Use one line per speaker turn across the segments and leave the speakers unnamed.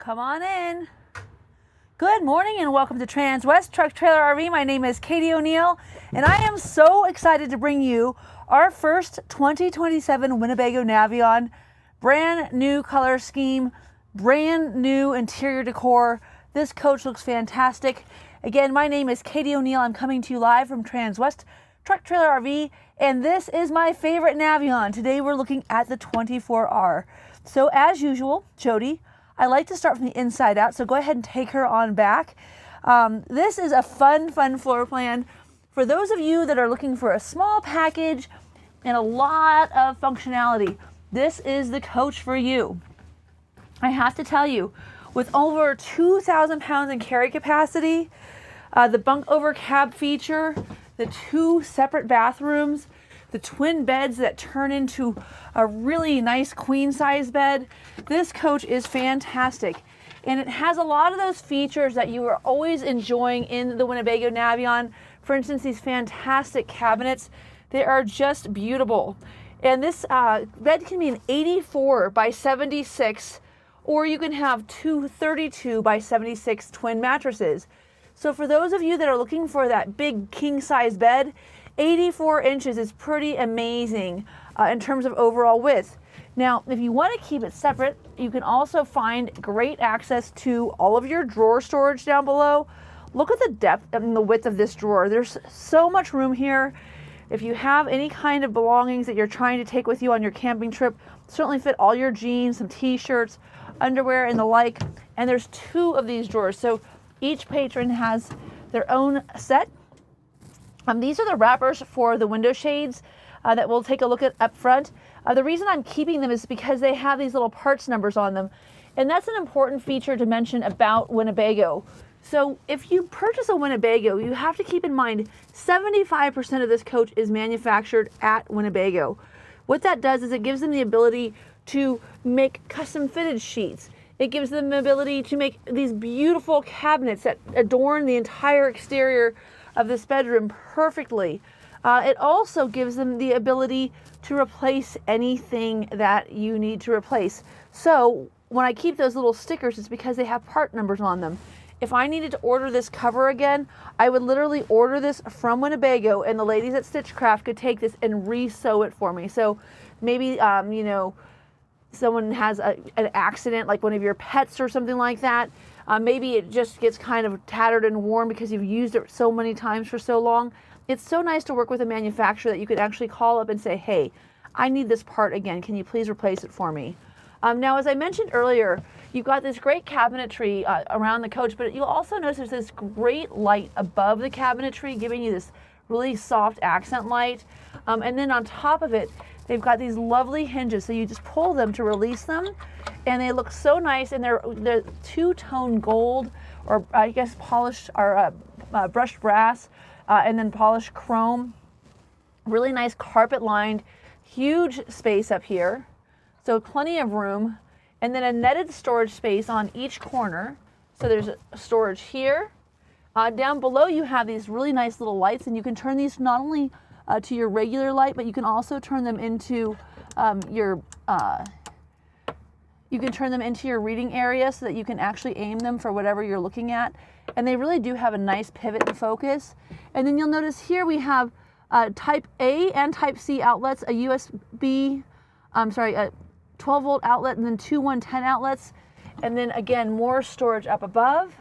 Come on in. Good morning and welcome to Transwest Truck Trailer RV. My name is Katie O'Neill and I am so excited to bring you our first 2027 Winnebago Navion. Brand new color scheme, brand new interior decor. This coach looks fantastic. Again, my name is Katie O'Neill. I'm coming to you live from Transwest Truck Trailer RV, and this is my favorite Navion. Today we're looking at the 24R. So as usual, Jody, I like to start from the inside out, so go ahead and take her on back. This is a fun floor plan. For those of you that are looking for a small package and a lot of functionality, this is the coach for you. I have to tell you, with over 2,000 pounds in carry capacity, the bunk over cab feature, the 2 separate bathrooms, the twin beds that turn into a really nice queen size bed. This coach is fantastic. And it has a lot of those features that you are always enjoying in the Winnebago Navion. For instance, these fantastic cabinets. They are just beautiful. And this bed can be an 84 by 76, or you can have 2 32 by 76 twin mattresses. So for those of you that are looking for that big king size bed, 84 inches is pretty amazing in terms of overall width. Now, if you want to keep it separate, you can also find great access to all of your drawer storage down below. Look at the depth and the width of this drawer. There's so much room here. If you have any kind of belongings that you're trying to take with you on your camping trip, certainly fit all your jeans, some t-shirts, underwear, and the like. And there's 2 of these drawers. So each patron has their own set. These are the wrappers for the window shades that we'll take a look at up front. The reason I'm keeping them is because they have these little parts numbers on them. And that's an important feature to mention about Winnebago. So if you purchase a Winnebago, you have to keep in mind 75% of this coach is manufactured at Winnebago. What that does is it gives them the ability to make custom fitted sheets. It gives them the ability to make these beautiful cabinets that adorn the entire exterior of this bedroom perfectly. It also gives them the ability to replace anything that you need to replace. So when I keep those little stickers, it's because they have part numbers on them. If I needed to order this cover again, I would literally order this from Winnebago, and the ladies at Stitchcraft could take this and re-sew it for me. So maybe, you know, someone has an accident, like one of your pets or something like that. Maybe it just gets kind of tattered and worn because you've used it so many times for so long. It's so nice to work with a manufacturer that you could actually call up and say, hey, I need this part again. Can you please replace it for me? Now, as I mentioned earlier, you've got this great cabinetry around the coach, but you'll also notice there's this great light above the cabinetry, giving you this really soft accent light. And then on top of it, they've got these lovely hinges, so you just pull them to release them, and they look so nice. And they're two-tone gold, or I guess polished or brushed brass, and then polished chrome. Really nice carpet-lined, huge space up here, so plenty of room, and then a netted storage space on each corner. So there's storage here. Down below, you have these really nice little lights, and you can turn these not only to your regular light, but you can also turn them into your reading area, so that you can actually aim them for whatever you're looking at. And they really do have a nice pivot and focus. And then you'll notice here we have Type A and Type C outlets, a USB, a 12 volt outlet, and then 2 110 outlets. And then again, more storage up above.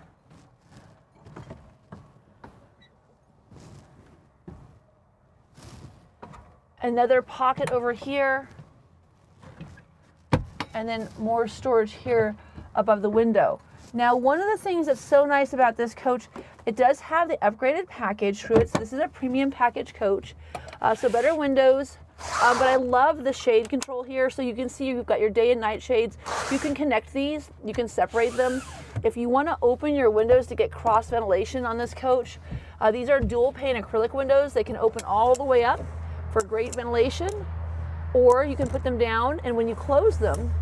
Another pocket over here, and then more storage here above the window. Now, one of the things that's so nice about this coach, it does have the upgraded package through it. So this is a premium package coach, so better windows, but I love the shade control here. So you can see you've got your day and night shades. You can connect these, you can separate them. If you want to open your windows to get cross ventilation on this coach, these are dual pane acrylic windows. They can open all the way up for great ventilation, or you can put them down, and when you close them,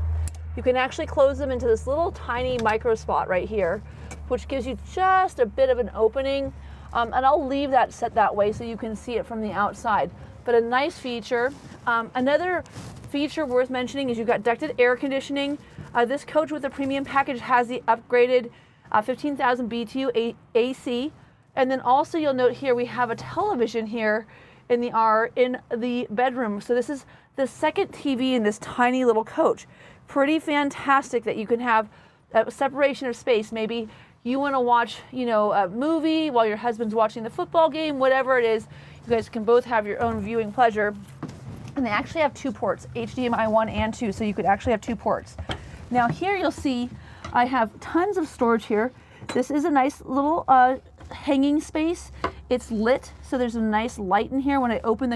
you can actually close them into this little tiny micro spot right here, which gives you just a bit of an opening. And I'll leave that set that way so you can see it from the outside. But a nice feature. Another feature worth mentioning is you've got ducted air conditioning. This coach with the premium package has the upgraded 15,000 BTU AC. And then also you'll note here we have a television here in the R in the bedroom. So this is the second TV in this tiny little coach. Pretty fantastic that you can have a separation of space. Maybe you want to watch, a movie while your husband's watching the football game, whatever it is. You guys can both have your own viewing pleasure. And they actually have 2 ports, HDMI 1 and 2, so you could actually have 2 ports. Now here you'll see I have tons of storage here. This is a nice little hanging space. It's lit, so there's a nice light in here when I open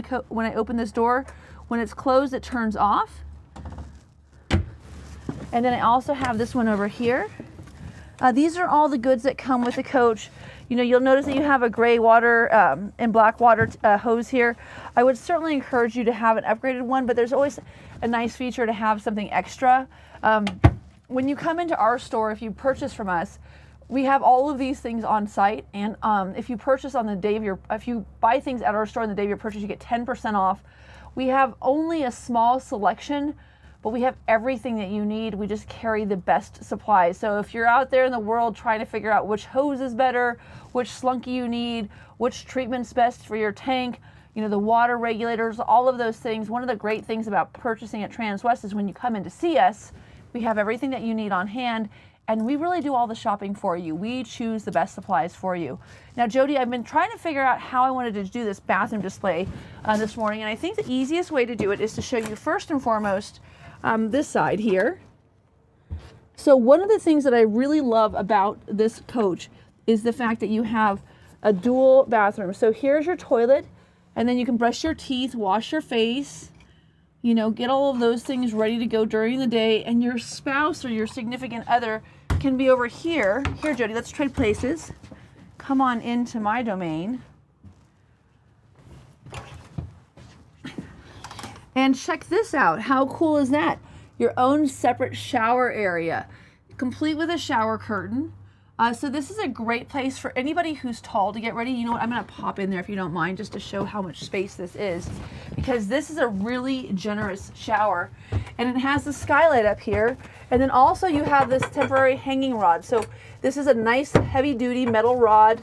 this door. When it's closed, it turns off. And then I also have this one over here. These are all the goods that come with the coach. You'll notice that you have a gray water and black water hose here. I would certainly encourage you to have an upgraded one, but there's always a nice feature to have something extra. When you come into our store, if you purchase from us, we have all of these things on site, and if you purchase on the day of if you buy things at our store on the day of your purchase, you get 10% off. We have only a small selection, but we have everything that you need. We just carry the best supplies. So if you're out there in the world trying to figure out which hose is better, which slunky you need, which treatment's best for your tank, the water regulators, all of those things. One of the great things about purchasing at Transwest is when you come in to see us, we have everything that you need on hand, and we really do all the shopping for you. We choose the best supplies for you. Now, Jody, I've been trying to figure out how I wanted to do this bathroom display this morning, and I think the easiest way to do it is to show you first and foremost this side here. So one of the things that I really love about this coach is the fact that you have a dual bathroom. So here's your toilet, and then you can brush your teeth, wash your face, get all of those things ready to go during the day, and your spouse or your significant other can be over here. Here, Jody, let's trade places. Come on into my domain. And check this out. How cool is that? Your own separate shower area, complete with a shower curtain. So this is a great place for anybody who's tall to get ready. You know what? I'm going to pop in there if you don't mind, just to show how much space this is, because this is a really generous shower, and it has the skylight up here. And then also you have this temporary hanging rod. So this is a nice heavy-duty metal rod.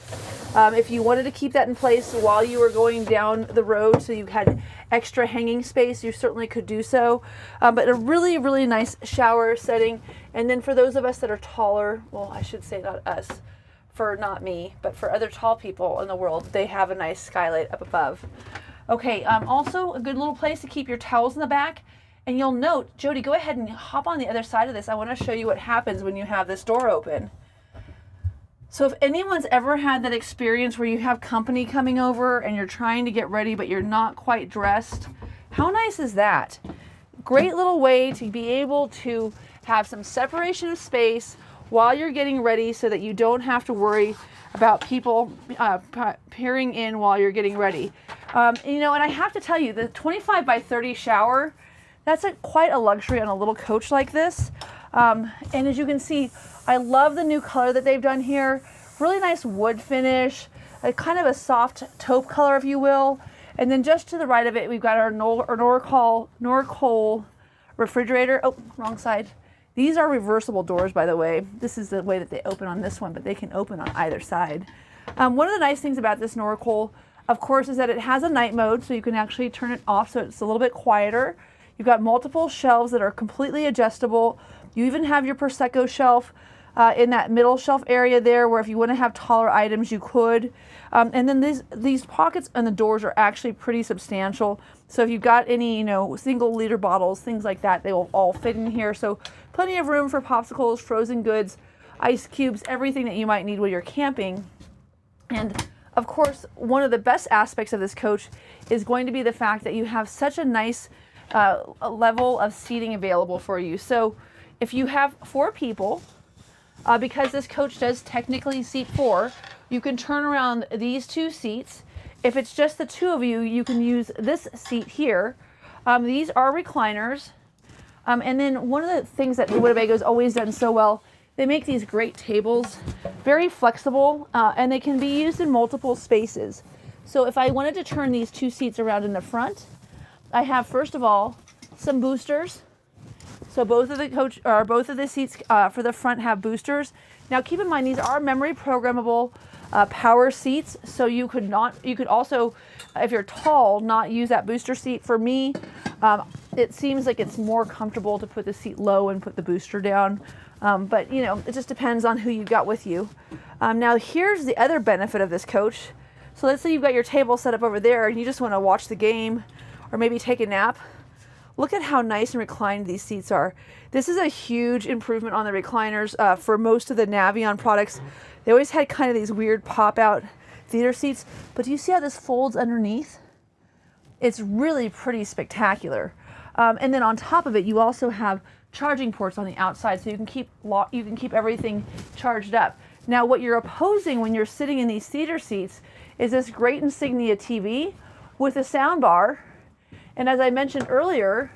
If you wanted to keep that in place while you were going down the road, so you had extra hanging space, you certainly could do so. But a really, really nice shower setting. And then for those of us that are taller, well, I should say not us, not me, but for other tall people in the world, they have a nice skylight up above. Okay, also a good little place to keep your towels in the back. And you'll note, Jody, go ahead and hop on the other side of this. I want to show you what happens when you have this door open. So if anyone's ever had that experience where you have company coming over and you're trying to get ready, but you're not quite dressed, how nice is that? Great little way to be able to have some separation of space while you're getting ready, so that you don't have to worry about people peering in while you're getting ready. And I have to tell you, the 25 by 30 shower, that's quite a luxury on a little coach like this. And as you can see, I love the new color that they've done here. Really nice wood finish, kind of a soft taupe color, if you will. And then just to the right of it, we've got our Norcoal refrigerator. Oh, wrong side. These are reversible doors, by the way. This is the way that they open on this one, but they can open on either side. One of the nice things about this Norcoal, of course, is that it has a night mode, so you can actually turn it off so it's a little bit quieter. You've got multiple shelves that are completely adjustable. You even have your Prosecco shelf in that middle shelf area there, where if you want to have taller items, you could. And then these pockets on the doors are actually pretty substantial. So if you've got any, single liter bottles, things like that, they will all fit in here. So plenty of room for popsicles, frozen goods, ice cubes, everything that you might need while you're camping. And of course, one of the best aspects of this coach is going to be the fact that you have such a nice level of seating available for you. So if you have 4 people, because this coach does technically seat 4, you can turn around these 2 seats. If it's just the 2 of you, you can use this seat here. These are recliners. And then one of the things that Winnebago's always done so well, they make these great tables, very flexible, and they can be used in multiple spaces. So if I wanted to turn these 2 seats around in the front, I have, first of all, some boosters. So So both of the seats for the front have boosters. Now keep in mind, these are memory programmable power seats, so you could also, if you're tall, not use that booster seat. For me, it seems like it's more comfortable to put the seat low and put the booster down. But you know, it just depends on who you've got with you. Now here's the other benefit of this coach. So let's say you've got your table set up over there and you just want to watch the game or maybe take a nap. Look at how nice and reclined these seats are. This is a huge improvement on the recliners for most of the Navion products. They always had kind of these weird pop-out theater seats, but do you see how this folds underneath? It's really pretty spectacular. And then on top of it, you also have charging ports on the outside, so you can keep everything charged up. Now, what you're opposing when you're sitting in these theater seats is this great Insignia TV with a sound bar. And as I mentioned earlier,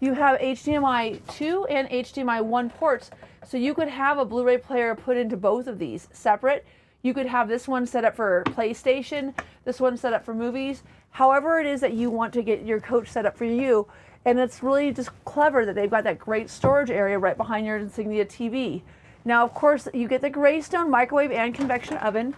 you have HDMI 2 and HDMI 1 ports. So you could have a Blu-ray player put into both of these separate. You could have this one set up for PlayStation, this one set up for movies. However it is that you want to get your coach set up for you. And it's really just clever that they've got that great storage area right behind your Insignia TV. Now, of course, you get the Greystone microwave and convection oven.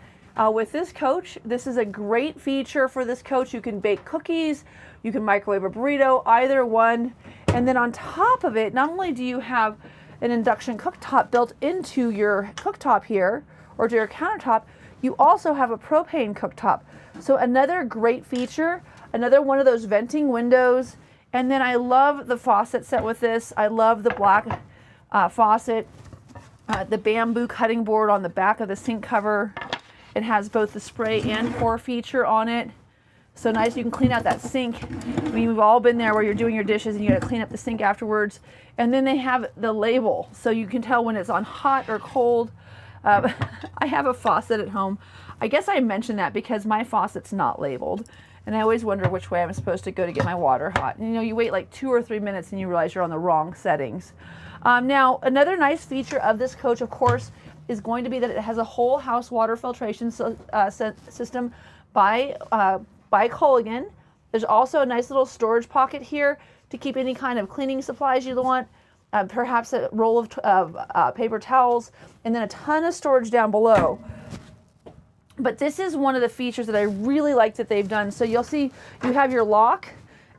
With this coach, this is a great feature for this coach. You can bake cookies, you can microwave a burrito, either one. And then on top of it, not only do you have an induction cooktop built into your cooktop here, or to your countertop, you also have a propane cooktop. So another great feature, another one of those venting windows. And then I love the faucet set with this. I love the black faucet, the bamboo cutting board on the back of the sink cover. It has both the spray and pour feature on it. So nice, you can clean out that sink. I mean, we've all been there where you're doing your dishes and you gotta clean up the sink afterwards. And then they have the label, so you can tell when it's on hot or cold. I have a faucet at home. I guess I mentioned that because my faucet's not labeled. And I always wonder which way I'm supposed to go to get my water hot. And you know, you wait like 2 or 3 minutes and you realize you're on the wrong settings. Now, another nice feature of this coach, of course, is going to be that it has a whole house water filtration system by Culligan. There's also a nice little storage pocket here to keep any kind of cleaning supplies you want, perhaps a roll of paper towels, and then a ton of storage down below. But this is one of the features that I really like that they've done. So you'll see you have your lock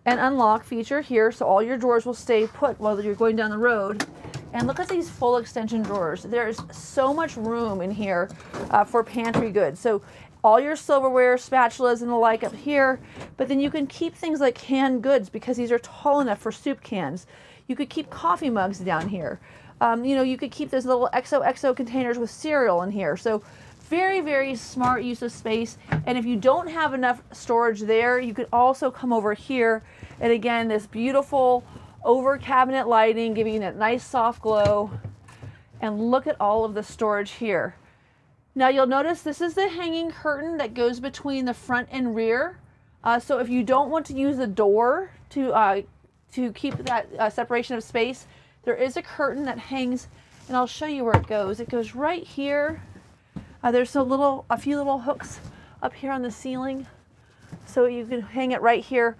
and unlock feature here, so all your drawers will stay put while you're going down the road. And look at these full extension drawers. There's so much room in here for pantry goods. So all your silverware, spatulas and the like up here, but then you can keep things like canned goods because these are tall enough for soup cans. You could keep coffee mugs down here. You know, you could keep those little XOXO containers with cereal in here. So very, very smart use of space. And if you don't have enough storage there, you could also come over here. And again, this beautiful over cabinet lighting, giving you that nice soft glow. And look at all of the storage here. Now you'll notice this is the hanging curtain that goes between the front and rear. So if you don't want to use the door to keep that separation of space, there is a curtain that hangs, and I'll show you where it goes. It goes right here. There's a few little hooks up here on the ceiling, so you can hang it right here.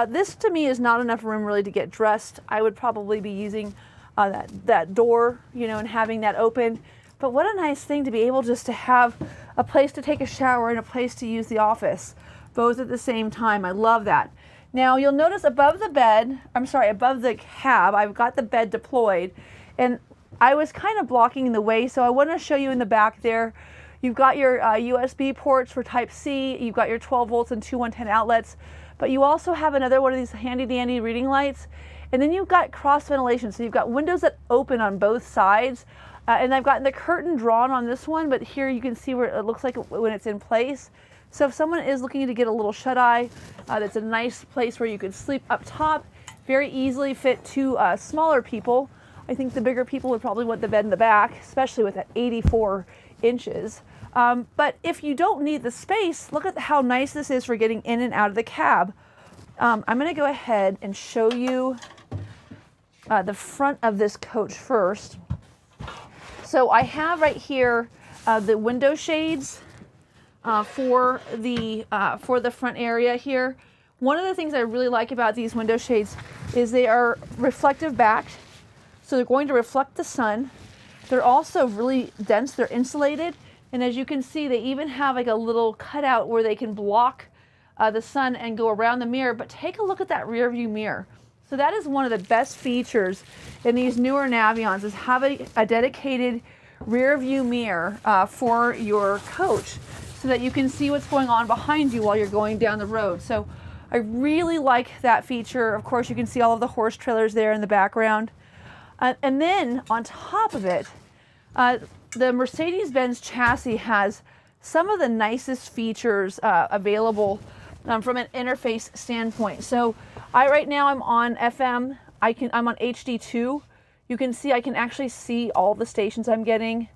This to me is not enough room really to get dressed. I would probably be using that door, you know, and having that open. But what a nice thing to be able just to have a place to take a shower and a place to use the office, both at the same time. I love that. Now you'll notice above the cab, I've got the bed deployed, and I was kind of blocking the way, so I want to show you in the back there. You've got your USB ports for Type-C, you've got your 12 volts and two 110 outlets, but you also have another one of these handy dandy reading lights, and then you've got cross ventilation, so you've got windows that open on both sides. And I've gotten the curtain drawn on this one, but here you can see where it looks like when it's in place. So if someone is looking to get a little shut-eye, that's a nice place where you could sleep up top, very easily fit two smaller people. I think the bigger people would probably want the bed in the back, especially with that 84 inches. But if you don't need the space, look at how nice this is for getting in and out of the cab. I'm gonna go ahead and show you the front of this coach first. So I have right here the window shades for the front area here. One of the things I really like about these window shades is they are reflective backed, so they're going to reflect the sun. They're also really dense, they're insulated, and as you can see, they even have like a little cutout where they can block the sun and go around the mirror. But take a look at that rear view mirror. So that is one of the best features in these newer Navions, is having a dedicated rear view mirror for your coach, so that you can see what's going on behind you while you're going down the road. So I really like that feature. Of course, you can see all of the horse trailers there in the background. And then on top of it, the Mercedes-Benz chassis has some of the nicest features available from an interface standpoint. So right now I'm on FM. I'm on HD2. You can see I can actually see all the stations I'm getting.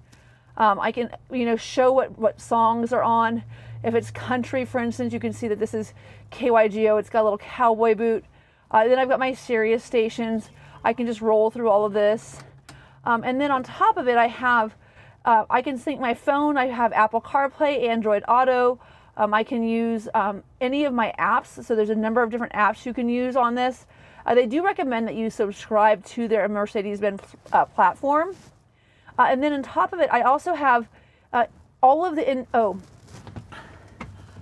I can show what songs are on. If it's country, for instance, you can see that this is KYGO. It's got a little cowboy boot. Then I've got my Sirius stations. I can just roll through all of this. And then on top of it, I have, I can sync my phone. I have Apple CarPlay, Android Auto. I can use any of my apps. So there's a number of different apps you can use on this. They do recommend that you subscribe to their Mercedes-Benz platform. And then on top of it, I also have all of the,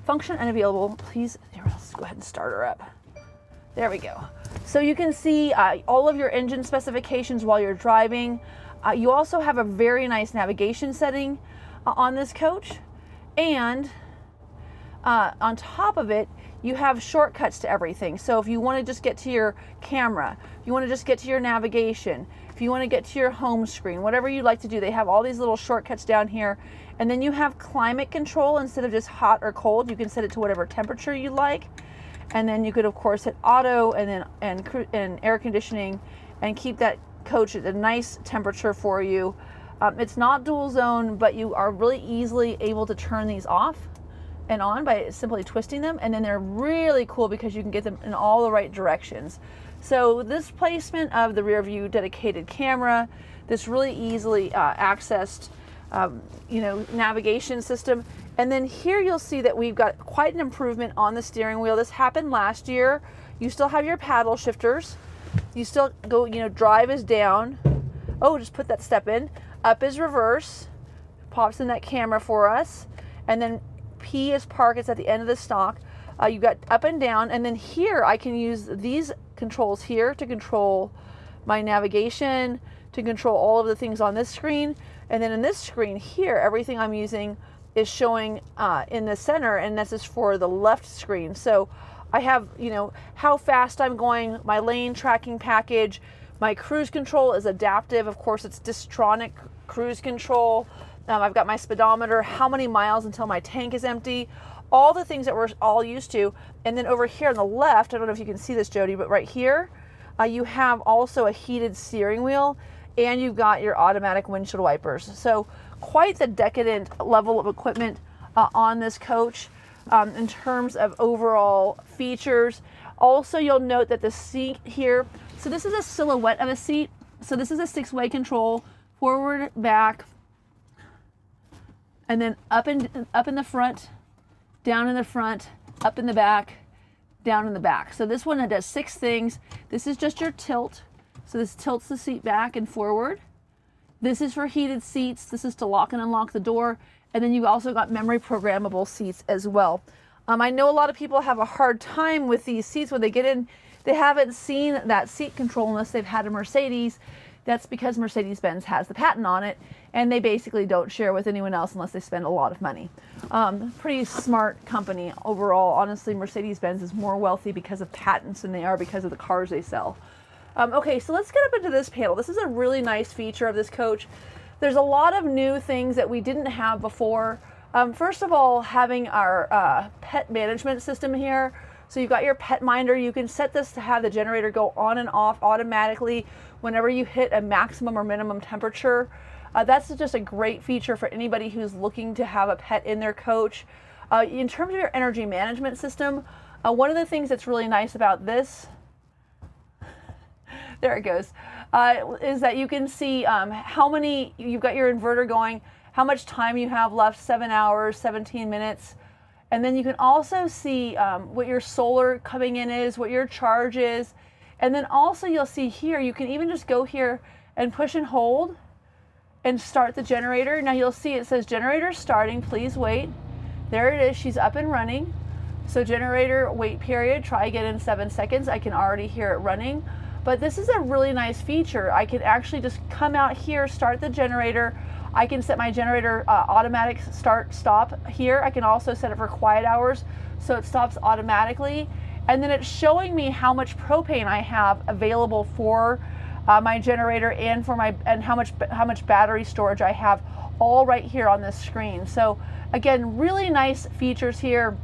function unavailable. Please, here, let's go ahead and start her up. There we go. So you can see all of your engine specifications while you're driving. You also have a very nice navigation setting on this coach. And on top of it, you have shortcuts to everything. So if you want to just get to your camera, if you want to just get to your navigation, if you want to get to your home screen, whatever you'd like to do, they have all these little shortcuts down here. And then you have climate control. Instead of just hot or cold, you can set it to whatever temperature you like. And then you could, of course, hit auto and then air conditioning and keep that coach at a nice temperature for you. It's not dual zone, but you are really easily able to turn these off and on by simply twisting them. And then they're really cool because you can get them in all the right directions. So this placement of the rear view dedicated camera, this really easily accessed navigation system. And then here you'll see that we've got quite an improvement on the steering wheel. This happened last year. You still have your paddle shifters. You still go, drive is down. Oh, just put that step in. Up is reverse. Pops in that camera for us. And then P is park. It's at the end of the stock. You've got up and down. And then here I can use these controls here to control my navigation, to control all of the things on this screen. And then in this screen here, everything I'm using is showing in the center, and this is for the left screen. So I have, how fast I'm going, my lane tracking package, my cruise control is adaptive. Of course, it's Distronic cruise control. I've got my speedometer, how many miles until my tank is empty, all the things that we're all used to. And then over here on the left, I don't know if you can see this, Jody, but right here, you have also a heated steering wheel, and you've got your automatic windshield wipers. So quite the decadent level of equipment on this coach in terms of overall features. Also, you'll note that the seat here, so this is a silhouette of a seat. So this is a 6-way control, forward, back, and then up in the front, down in the front, up in the back, down in the back. So this one does 6 things. This is just your tilt. So this tilts the seat back and forward. This is for heated seats. This is to lock and unlock the door. And then you've also got memory programmable seats as well. I know a lot of people have a hard time with these seats when they get in. They haven't seen that seat control unless they've had a Mercedes. That's because Mercedes-Benz has the patent on it, and they basically don't share with anyone else unless they spend a lot of money. Pretty smart company overall. Honestly, Mercedes-Benz is more wealthy because of patents than they are because of the cars they sell. Okay, so let's get up into this panel. This is a really nice feature of this coach. There's a lot of new things that we didn't have before. First of all, having our pet management system here. So you've got your pet minder. You can set this to have the generator go on and off automatically whenever you hit a maximum or minimum temperature. That's just a great feature for anybody who's looking to have a pet in their coach. In terms of your energy management system, one of the things that's really nice about this, there it goes, is that you can see how many, you've got your inverter going, how much time you have left, 7 hours, 17 minutes. And then you can also see what your solar coming in is, what your charge is. And then also you'll see here, you can even just go here and push and hold and start the generator. Now you'll see it says generator starting, please wait. There it is, she's up and running. So generator wait period, try again in 7 seconds. I can already hear it running. But this is a really nice feature. I can actually just come out here, start the generator. I can set my generator automatic start stop here. I can also set it for quiet hours so it stops automatically. And then it's showing me how much propane I have available for my generator and for how much battery storage I have, all right here on this screen. So again, really nice features here.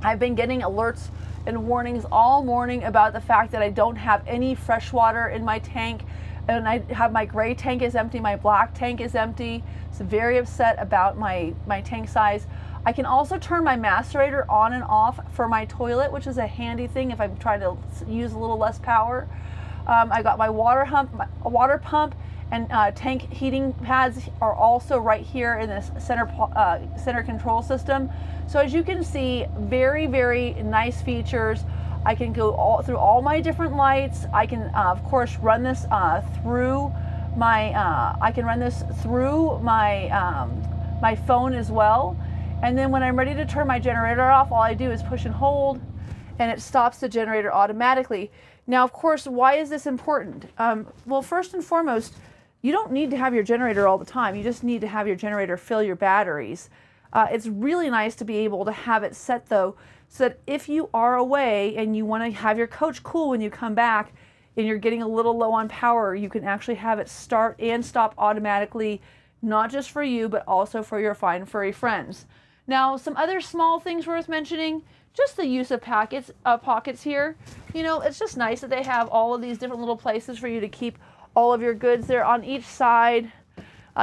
I've been getting alerts and warnings all morning about the fact that I don't have any fresh water in my tank, and I have my gray tank is empty, my black tank is empty. So very upset about my tank size. I can also turn my macerator on and off for my toilet, which is a handy thing if I'm trying to use a little less power. I got my water pump and tank heating pads are also right here in this center control system. So as you can see, very, very nice features. I can go through all my different lights. I can, of course, run this through my. My phone as well. And then when I'm ready to turn my generator off, all I do is push and hold, and it stops the generator automatically. Now, of course, why is this important? Well, first and foremost, you don't need to have your generator all the time. You just need to have your generator fill your batteries. It's really nice to be able to have it set though, so that if you are away and you want to have your coach cool when you come back and you're getting a little low on power, you can actually have it start and stop automatically, not just for you, but also for your fine furry friends. Now, some other small things worth mentioning, just the use of pockets here. You know, it's just nice that they have all of these different little places for you to keep all of your goods there on each side.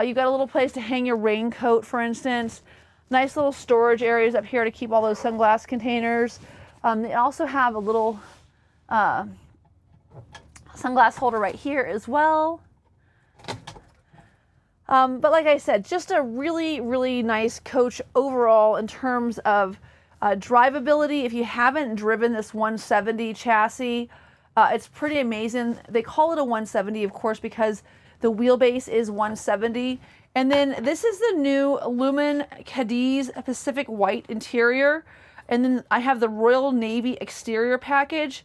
You got a little place to hang your raincoat, for instance. Nice little storage areas up here to keep all those sunglass containers. They also have a little sunglass holder right here as well. But like I said, just a really, really nice coach overall in terms of drivability. If you haven't driven this 170 chassis, it's pretty amazing. They call it a 170, of course, because the wheelbase is 170. And then this is the new Lumen Cadiz Pacific White interior. And then I have the Royal Navy exterior package.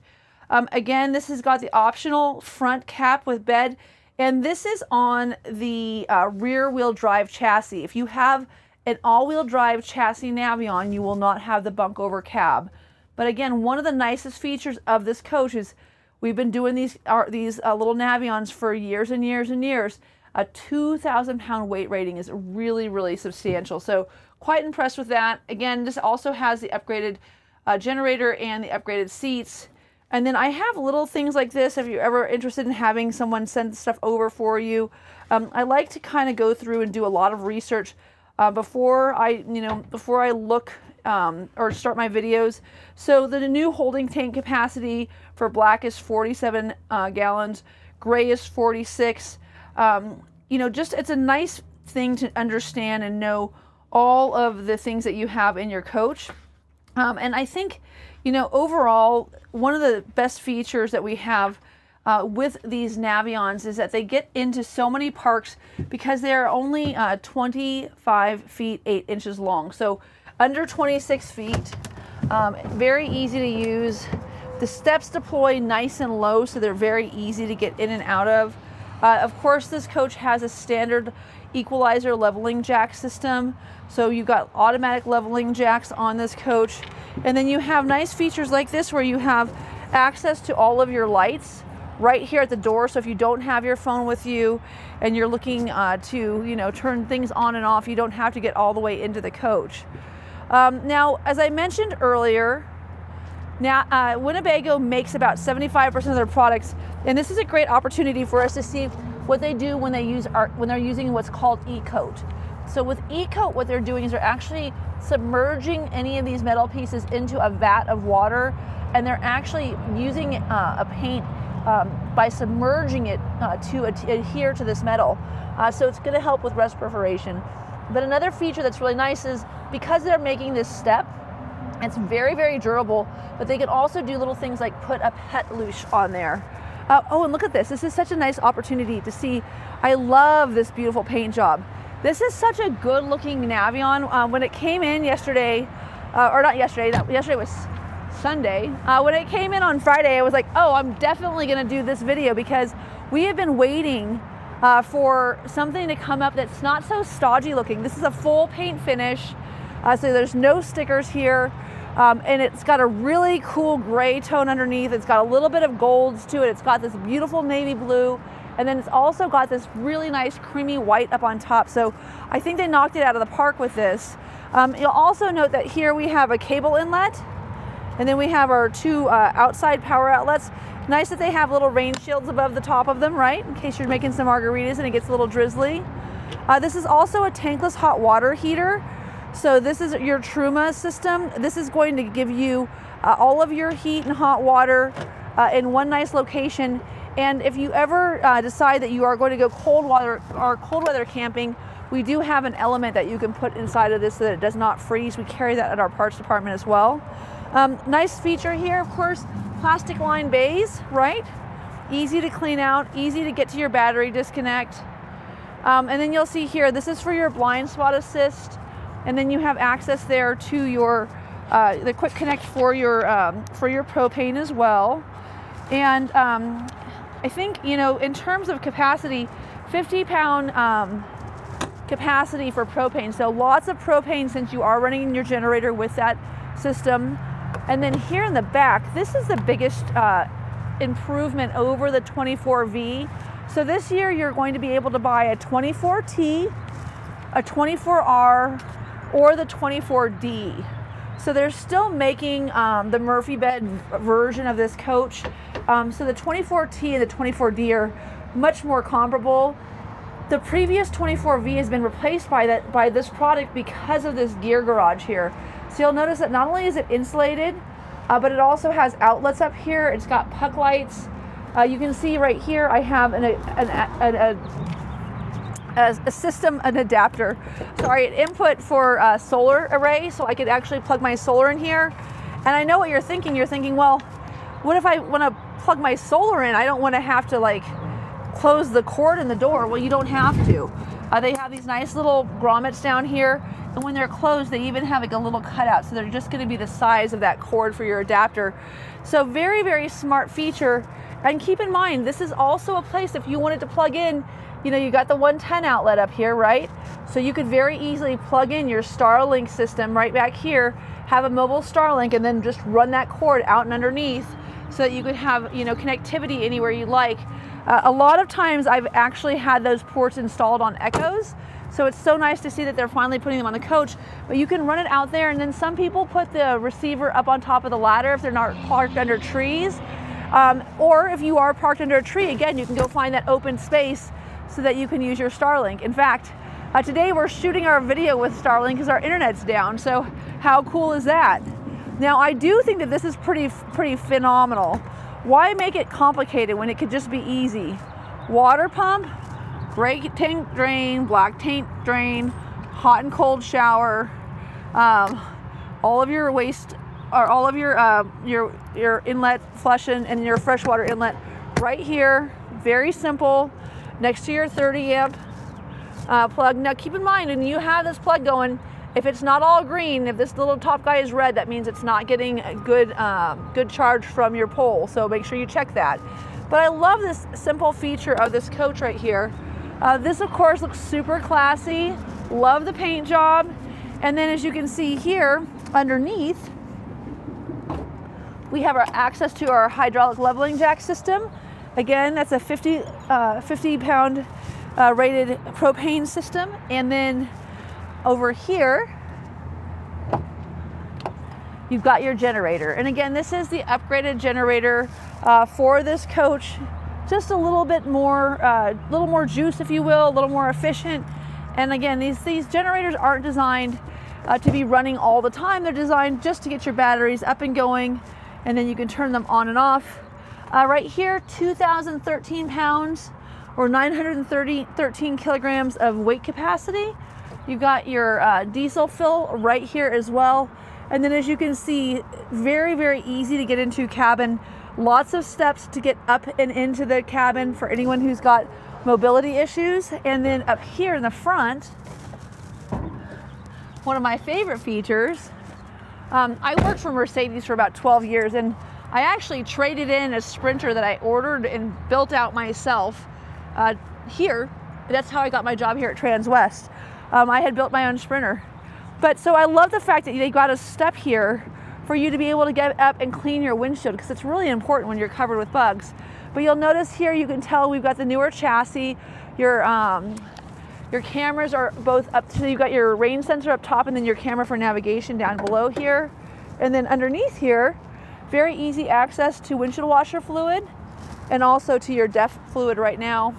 Again, this has got the optional front cap with bed. And this is on the rear wheel drive chassis. If you have an all-wheel drive chassis Navion, you will not have the bunk over cab. But again, one of the nicest features of this coach is we've been doing these little Navions for years and years and years. A 2,000 pound weight rating is really, really substantial. So quite impressed with that. Again, this also has the upgraded generator and the upgraded seats. And then I have little things like this if you're ever interested in having someone send stuff over for you. I like to kind of go through and do a lot of research before I look or start my videos. So the new holding tank capacity for black is 47 gallons, gray is 46. It's a nice thing to understand and know all of the things that you have in your coach. And I think, overall, one of the best features that we have with these Navions is that they get into so many parks because they're only 25 feet 8 inches long. So under 26 feet, very easy to use. The steps deploy nice and low, so they're very easy to get in and out of. Of course, this coach has a standard equalizer leveling jack system. So you've got automatic leveling jacks on this coach. And then you have nice features like this where you have access to all of your lights right here at the door. So if you don't have your phone with you and you're looking to turn things on and off, you don't have to get all the way into the coach. Now, as I mentioned earlier, Winnebago makes about 75% of their products, and this is a great opportunity for us to see what they do when they're using what's called e-coat. So with e-coat, what they're doing is they're actually submerging any of these metal pieces into a vat of water, and they're actually using a paint by submerging it to adhere to this metal. So it's going to help with rust perforation. But another feature that's really nice is because they're making this step, It's very, very durable, but they can also do little things like put a pet leash on there. Oh, and look at this. This is such a nice opportunity to see. I love this beautiful paint job. This is such a good looking Navion. When it came in yesterday, or not yesterday, yesterday was Sunday. When it came in on Friday, I was like, oh, I'm definitely gonna do this video because we have been waiting for something to come up that's not so stodgy looking. This is a full paint finish, so there's no stickers here. And it's got a really cool gray tone underneath. It's got a little bit of golds to it. It's got this beautiful navy blue. And then it's also got this really nice creamy white up on top. So I think they knocked it out of the park with this. You'll also note that here we have a cable inlet. And then we have our two outside power outlets. Nice that they have little rain shields above the top of them, right? In case you're making some margaritas and it gets a little drizzly. This is also a tankless hot water heater. So this is your Truma system. This is going to give you all of your heat and hot water in one nice location. And if you ever decide that you are going to go cold weather camping, we do have an element that you can put inside of this so that it does not freeze. We carry that at our parts department as well. Nice feature here, of course, plastic lined bays, right? Easy to clean out, easy to get to your battery disconnect. And then you'll see here, this is for your blind spot assist. And then you have access there to your the quick connect for your propane as well. And I think, you know, in terms of capacity, 50-pound capacity for propane. So lots of propane since you are running your generator with that system. And then here in the back, this is the biggest improvement over the 24V. So this year you're going to be able to buy a 24T, a 24R, or the 24D. So they're still making the Murphy bed version of this coach. So the 24T and the 24D are much more comparable. The previous 24V has been replaced by this product because of this gear garage here. So you'll notice that not only is it insulated, but it also has outlets up here. It's got puck lights. You can see right here I have an adapter, sorry, an input for a solar array, so I could actually plug my solar in here. And I know what you're thinking. You're thinking, well, what if I want to plug my solar in? I don't want to have to like close the cord in the door. Well, you don't have to. They have these nice little grommets down here, and when they're closed, they even have like a little cutout, so they're just going to be the size of that cord for your adapter. So very, very smart feature. And keep in mind, this is also a place if you wanted to plug in, you know, you got the 110 outlet up here, right? So you could very easily plug in your Starlink system right back here, have a mobile Starlink, and then just run that cord out and underneath so that you could have, you know, connectivity anywhere you like. A lot of times I've actually had those ports installed on Echoes, so it's so nice to see that they're finally putting them on the coach. But you can run it out there, and then some people put the receiver up on top of the ladder if they're not parked under trees. Or if you are parked under a tree, again, you can go find that open space so that you can use your Starlink. In fact, today we're shooting our video with Starlink because our internet's down, so how cool is that? Now, I do think that this is pretty phenomenal. Why make it complicated when it could just be easy? Water pump, gray tank drain, black tank drain, hot and cold shower, all of your waste, or all of your inlet flush and your freshwater inlet right here. Very simple. Next to your 30 amp plug. Now keep in mind, when you have this plug going, if it's not all green, if this little top guy is red, that means it's not getting a good charge from your pole. So make sure you check that. But I love this simple feature of this coach right here. This of course looks super classy. Love the paint job. And then as you can see here underneath, we have our access to our hydraulic leveling jack system. Again, that's a 50-pound rated propane system. And then over here, you've got your generator. And again, this is the upgraded generator for this coach. Just a little bit more, little more juice, if you will, a little more efficient. And again, these generators aren't designed to be running all the time. They're designed just to get your batteries up and going, and then you can turn them on and off. Right here, 2,013 pounds or 913 kilograms of weight capacity. You've got your diesel fill right here as well. And then as you can see, very, very easy to get into cabin. Lots of steps to get up and into the cabin for anyone who's got mobility issues. And then up here in the front, one of my favorite features, I worked for Mercedes for about 12 years, and I actually traded in a Sprinter that I ordered and built out myself here. That's how I got my job here at Transwest. I had built my own Sprinter. But so I love the fact that they got a step here for you to be able to get up and clean your windshield, because it's really important when you're covered with bugs. But you'll notice here, you can tell we've got the newer chassis. Your cameras are both up, so you've got your rain sensor up top and then your camera for navigation down below here. And then underneath here, very easy access to windshield washer fluid and also to your DEF fluid right now.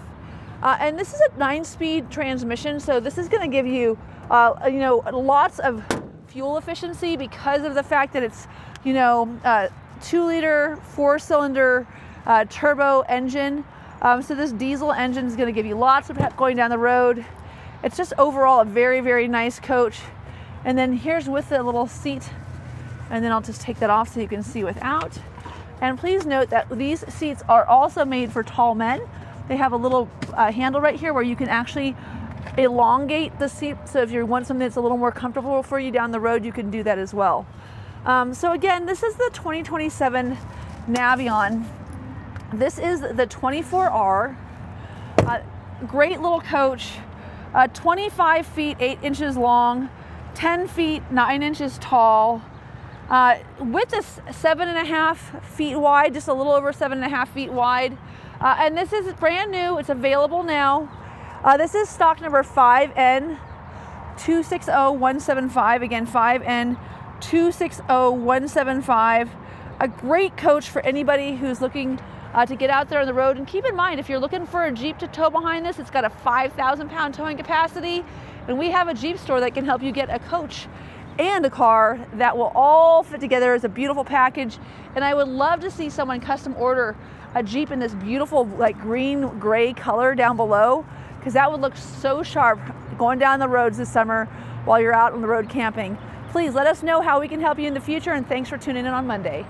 And this is a 9-speed transmission, so this is gonna give you, lots of fuel efficiency because of the fact that it's, 2-liter, 4-cylinder turbo engine. So this diesel engine is gonna give you lots of pep going down the road. It's just overall a very, very nice coach. And then here's with the little seat, and then I'll just take that off so you can see without. And please note that these seats are also made for tall men. They have a little handle right here where you can actually elongate the seat, so if you want something that's a little more comfortable for you down the road, you can do that as well. So again, this is the 2027 Navion. This is the 24R. Great little coach, 25 feet 8 inches long, 10 feet 9 inches tall. Width is 7.5 feet wide, just a little over 7.5 feet wide. And this is brand new, it's available now. This is stock number 5N260175, again 5N260175. A great coach for anybody who's looking to get out there on the road. And keep in mind, if you're looking for a Jeep to tow behind this, it's got a 5,000-pound towing capacity, and we have a Jeep store that can help you get a coach and a car that will all fit together as a beautiful package. And I would love to see someone custom order a Jeep in this beautiful like green gray color down below, because that would look so sharp going down the roads this summer while you're out on the road camping. Please let us know how we can help you in the future, and thanks for tuning in on Monday.